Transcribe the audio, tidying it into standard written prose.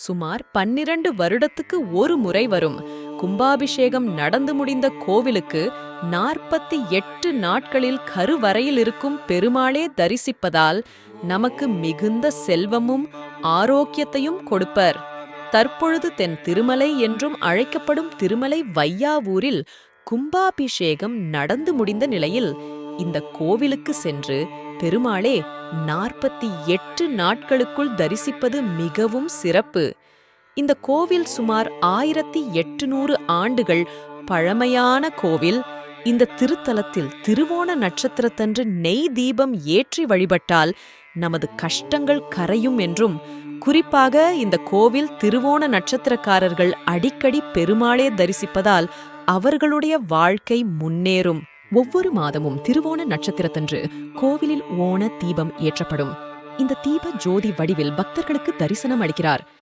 சுமார் 12 வருடத்துக்கு ஒரு முறை வரும். கும்பாபிஷேகம் நடந்து முடிந்த கோவிலுக்கு 48 நாட்களில் கருவறையில் இருக்கும் பெருமாளே தரிசிப்பதால் நமக்கு மிகுந்த செல்வமும் ஆரோக்கியத்தையும் கொடுப்பர். தற்பொழுது தென் திருமலை என்றும் அழைக்கப்படும் திருமலை வையாவூரில் கும்பாபிஷேகம் நடந்து முடிந்த நிலையில் இந்த கோவிலுக்கு சென்று பெருமாளே 48 நாட்களுக்குள் தரிசிப்பது மிகவும் சிறப்பு. இந்த கோவில் சுமார் 1800 ஆண்டுகள் பழமையான கோவில். இந்த திருத்தலத்தில் திருவோண நட்சத்திரத்தன்று நெய் தீபம் ஏற்றி வழிபட்டால் நமது கஷ்டங்கள் கரையும் என்றும், குறிப்பாக இந்த கோவில் திருவோண நட்சத்திரக்காரர்கள் அடிக்கடி பெருமாளே தரிசிப்பதால் அவர்களுடைய வாழ்க்கை முன்னேறும். ஒவ்வொரு மாதமும் திருவோண நட்சத்திரத்தன்று கோவிலில் ஓண தீபம் ஏற்றப்படும். இந்த தீப ஜோதி வடிவில் பக்தர்களுக்கு தரிசனம் அளிக்கிறார்.